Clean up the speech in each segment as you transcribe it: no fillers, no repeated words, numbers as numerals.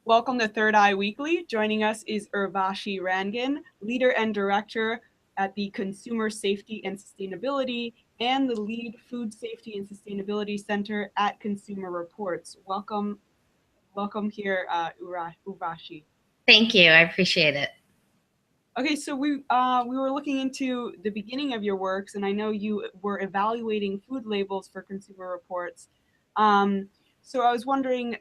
Welcome to Third Eye Weekly. Joining us is Urvashi Rangan, leader and director at the Consumer Safety and Sustainability and the lead Food Safety and Sustainability Center at Consumer Reports. Welcome here, Urvashi. Thank you. I appreciate it. Okay, so we were looking into the beginning of your works, and I know you were evaluating food labels for Consumer Reports. So I was wondering,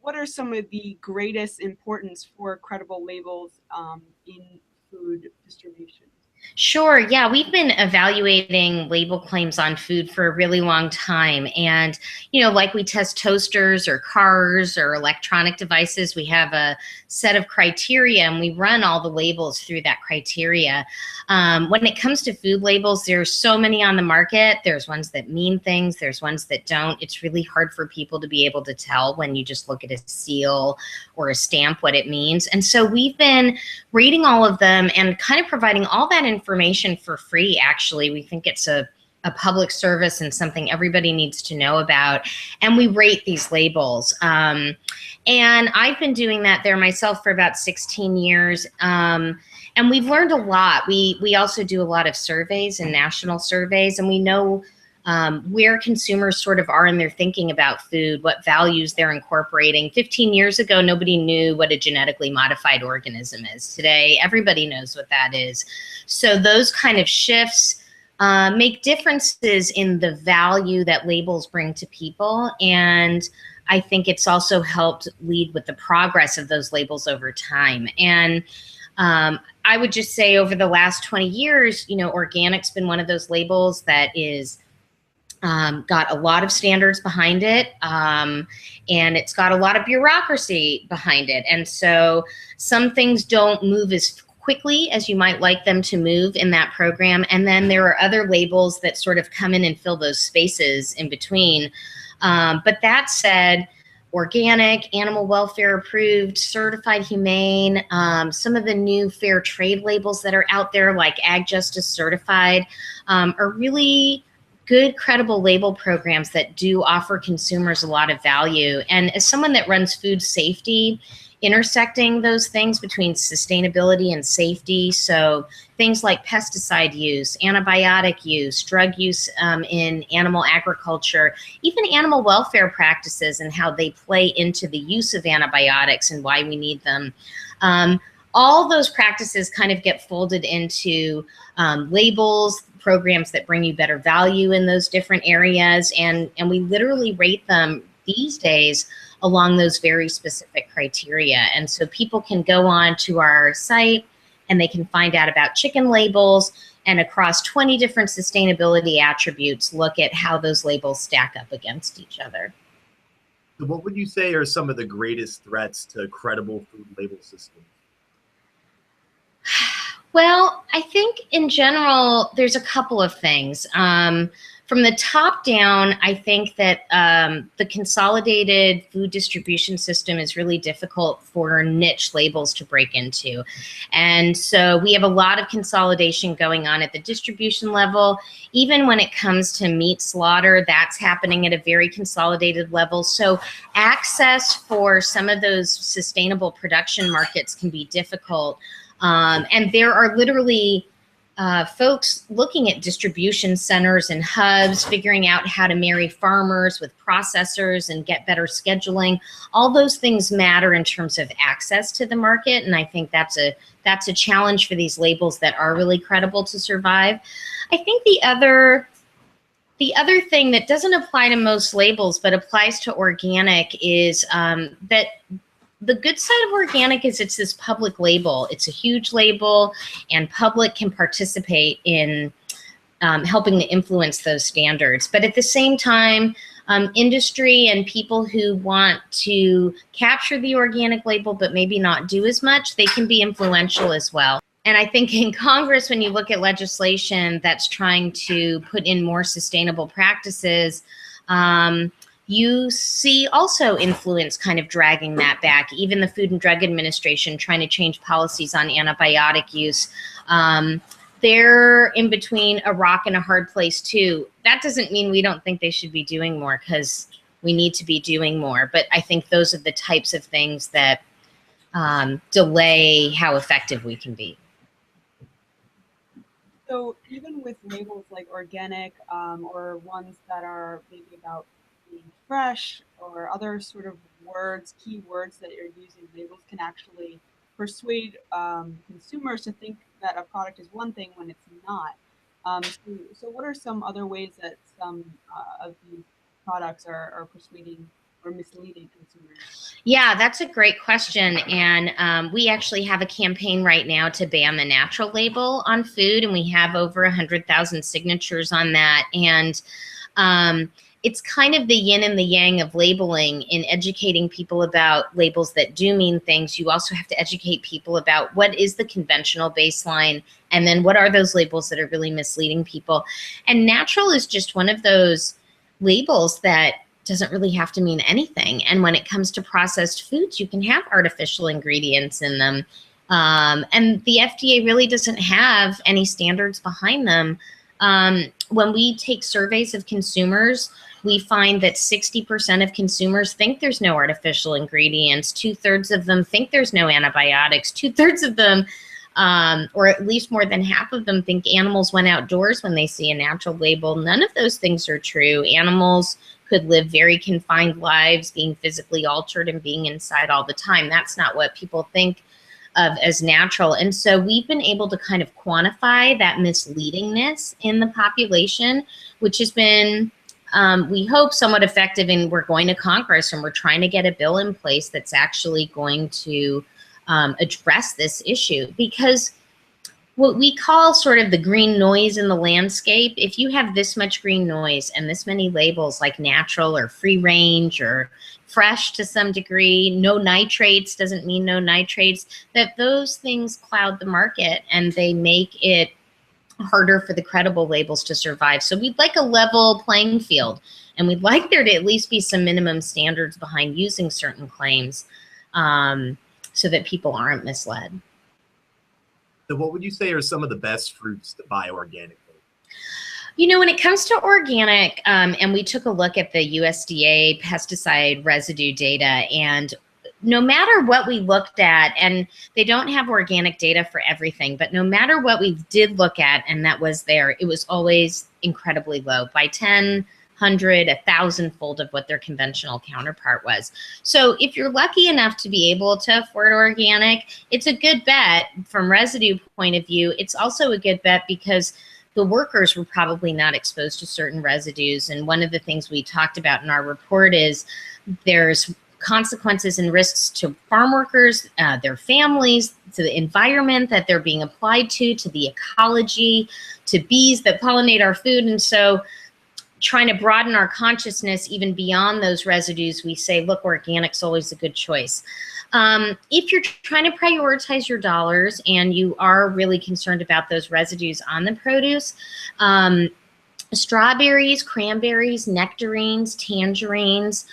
what are some of the greatest importance for credible labels in food distribution? Sure. Yeah, we've been evaluating label claims on food for a really long time. And, like we test toasters or cars or electronic devices, we have a set of criteria and we run all the labels through that criteria. When it comes to food labels, there's so many on the market. There's ones that mean things. There's ones that don't. It's really hard for people to be able to tell when you just look at a seal or a stamp what it means. And so we've been reading all of them and kind of providing all that information for free. Actually, we think it's a public service and something everybody needs to know about. And we rate these labels. And I've been doing that there myself for about 16 years. And we've learned a lot. We also do a lot of surveys and national surveys, and we know where consumers sort of are in their thinking about food, what values they're incorporating. 15 years ago, nobody knew what a genetically modified organism is. Today, everybody knows what that is. So those kind of shifts make differences in the value that labels bring to people. And I think it's also helped lead with the progress of those labels over time. And I would just say over the last 20 years, organic's been one of those labels that is got a lot of standards behind it, and it's got a lot of bureaucracy behind it. And so some things don't move as quickly as you might like them to move in that program. And then there are other labels that sort of come in and fill those spaces in between. But that said, organic, animal welfare approved, certified humane, some of the new fair trade labels that are out there like Ag Justice certified are really good, credible label programs that do offer consumers a lot of value. And as someone that runs food safety, intersecting those things between sustainability and safety, so things like pesticide use, antibiotic use, drug use in animal agriculture, even animal welfare practices and how they play into the use of antibiotics and why we need them. All those practices kind of get folded into labels, programs that bring you better value in those different areas. And we literally rate them these days along those very specific criteria. And so people can go on to our site and they can find out about chicken labels, and across 20 different sustainability attributes, look at how those labels stack up against each other. So what would you say are some of the greatest threats to credible food label systems? Well, I think in general, there's a couple of things. From the top down, I think that the consolidated food distribution system is really difficult for niche labels to break into. And so we have a lot of consolidation going on at the distribution level. Even when it comes to meat slaughter, that's happening at a very consolidated level. So access for some of those sustainable production markets can be difficult. And there are literally folks looking at distribution centers and hubs, figuring out how to marry farmers with processors and get better scheduling. All those things matter in terms of access to the market, and I think that's a challenge for these labels that are really credible to survive. I think the other thing that doesn't apply to most labels but applies to organic is that the good side of organic is it's this public label. It's a huge label, and public can participate in helping to influence those standards. But at the same time, industry and people who want to capture the organic label but maybe not do as much, they can be influential as well. And I think in Congress, when you look at legislation that's trying to put in more sustainable practices, you see also influence kind of dragging that back. Even the Food and Drug Administration trying to change policies on antibiotic use. They're in between a rock and a hard place too. That doesn't mean we don't think they should be doing more, because we need to be doing more. But I think those are the types of things that delay how effective we can be. So even with labels like organic, or ones that are maybe about being fresh, or other sort of words, key words that you're using, labels can actually persuade consumers to think that a product is one thing when it's not. So what are some other ways that some of these products are persuading or misleading consumers? Yeah, that's a great question. And we actually have a campaign right now to ban the natural label on food, and we have over 100,000 signatures on that. And it's kind of the yin and the yang of labeling in educating people about labels that do mean things. You also have to educate people about what is the conventional baseline, and then what are those labels that are really misleading people. And natural is just one of those labels that doesn't really have to mean anything. And when it comes to processed foods, you can have artificial ingredients in them. And the FDA really doesn't have any standards behind them. When we take surveys of consumers, we find that 60% of consumers think there's no artificial ingredients. 2/3 of them think there's no antibiotics. 2/3 of them, or at least more than half of them, think animals went outdoors when they see a natural label. None of those things are true. Animals could live very confined lives, being physically altered and being inside all the time. That's not what people think of as natural. And so we've been able to kind of quantify that misleadingness in the population, which has been, we hope, somewhat effective. And we're going to Congress and we're trying to get a bill in place that's actually going to address this issue, because what we call sort of the green noise in the landscape, if you have this much green noise and this many labels like natural or free range or fresh to some degree, no nitrates doesn't mean no nitrates, that those things cloud the market and they make it harder for the credible labels to survive. So we'd like a level playing field, and we'd like there to at least be some minimum standards behind using certain claims, so that people aren't misled. So what would you say are some of the best fruits to buy organically? You know, when it comes to organic, and we took a look at the USDA pesticide residue data, and no matter what we looked at, and they don't have organic data for everything, but no matter what we did look at and that was there, it was always incredibly low, by 10, 100, 1,000-fold of what their conventional counterpart was. So if you're lucky enough to be able to afford organic, it's a good bet from residue point of view. It's also a good bet because the workers were probably not exposed to certain residues. And one of the things we talked about in our report is there's consequences and risks to farm workers, their families, to the environment that they're being applied to the ecology, to bees that pollinate our food. And so trying to broaden our consciousness even beyond those residues, we say, look, organic's always a good choice. If you're trying to prioritize your dollars and you are really concerned about those residues on the produce, strawberries, cranberries, nectarines, tangerines,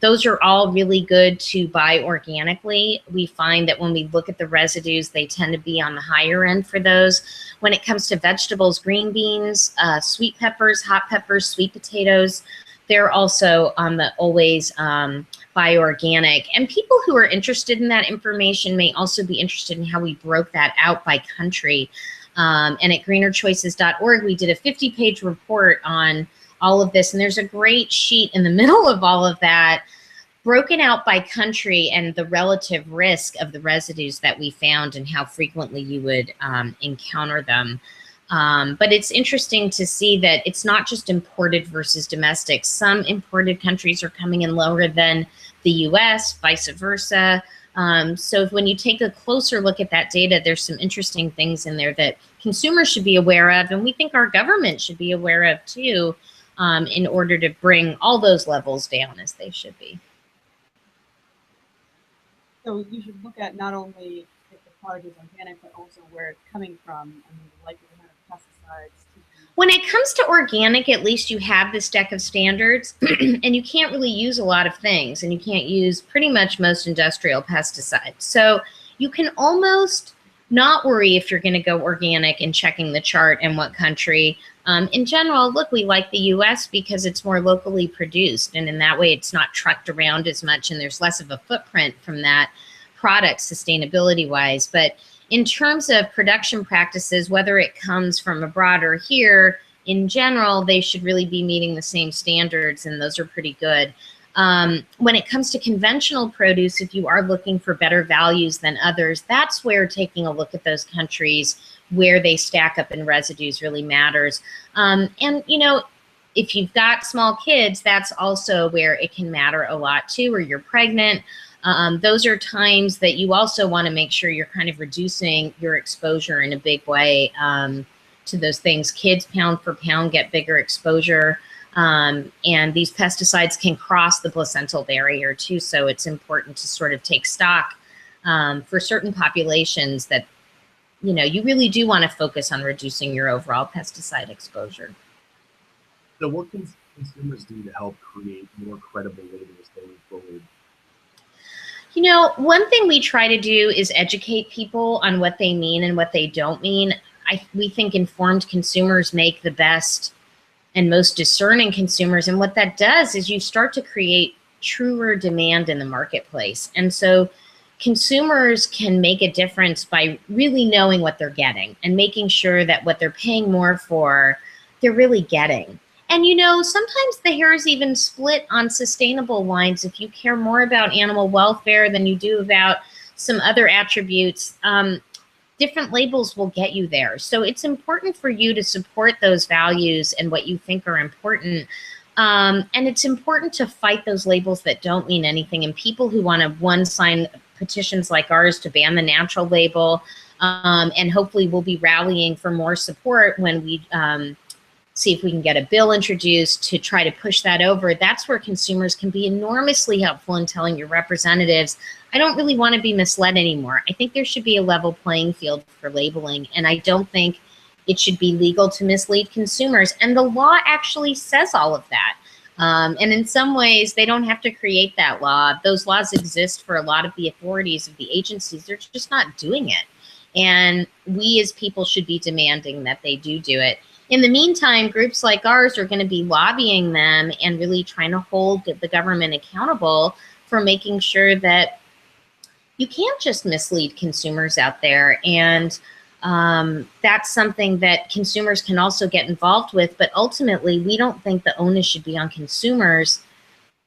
those are all really good to buy organically. We find that when we look at the residues, they tend to be on the higher end for those. When it comes to vegetables, green beans, sweet peppers, hot peppers, sweet potatoes, they're also on the always buy organic. And people who are interested in that information may also be interested in how we broke that out by country. And at greenerchoices.org, we did a 50-page report on all of this. And there's a great sheet in the middle of all of that, broken out by country and the relative risk of the residues that we found and how frequently you would encounter them. But it's interesting to see that it's not just imported versus domestic. Some imported countries are coming in lower than the US, vice versa. So when you take a closer look at that data, there's some interesting things in there that consumers should be aware of, and we think our government should be aware of too, in order to bring all those levels down as they should be. So you should look at not only if the product is organic, but also where it's coming from and the likelihood of pesticides. When it comes to organic, at least you have this deck of standards, and you can't really use a lot of things, and you can't use pretty much most industrial pesticides. So you can almost not worry if you're going to go organic and checking the chart and what country. In general, look, we like the US because it's more locally produced, and in that way it's not trucked around as much and there's less of a footprint from that product sustainability wise. But in terms of production practices, whether it comes from abroad or here, in general, they should really be meeting the same standards, and those are pretty good. When it comes to conventional produce, if you are looking for better values than others, that's where taking a look at those countries where they stack up in residues really matters. And, you know, if you've got small kids, that's also where it can matter a lot too, or you're pregnant. Those are times that you also want to make sure you're kind of reducing your exposure in a big way to those things. Kids, pound for pound, get bigger exposure. And these pesticides can cross the placental barrier too, so it's important to sort of take stock for certain populations that, you know, you really do want to focus on reducing your overall pesticide exposure. So what can consumers do to help create more credible labels going forward? You know, one thing we try to do is educate people on what they mean and what they don't mean. We think informed consumers make the best and most discerning consumers. And what that does is you start to create truer demand in the marketplace. And so consumers can make a difference by really knowing what they're getting and making sure that what they're paying more for, they're really getting. And, you know, sometimes the hair is even split on sustainable lines. If you care more about animal welfare than you do about some other attributes, different labels will get you there. So it's important for you to support those values and what you think are important. And it's important to fight those labels that don't mean anything. And people who want to sign petitions like ours to ban the natural label, and hopefully we'll be rallying for more support when we see if we can get a bill introduced to try to push that over. That's where consumers can be enormously helpful in telling your representatives, I don't really want to be misled anymore. I think there should be a level playing field for labeling, and I don't think it should be legal to mislead consumers. And the law actually says all of that. And in some ways, they don't have to create that law. Those laws exist for a lot of the authorities of the agencies. They're just not doing it. And we as people should be demanding that they do it. In the meantime, groups like ours are going to be lobbying them and really trying to hold the government accountable for making sure that you can't just mislead consumers out there. And that's something that consumers can also get involved with. But ultimately, we don't think the onus should be on consumers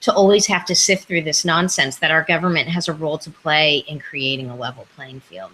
to always have to sift through this nonsense, that our government has a role to play in creating a level playing field.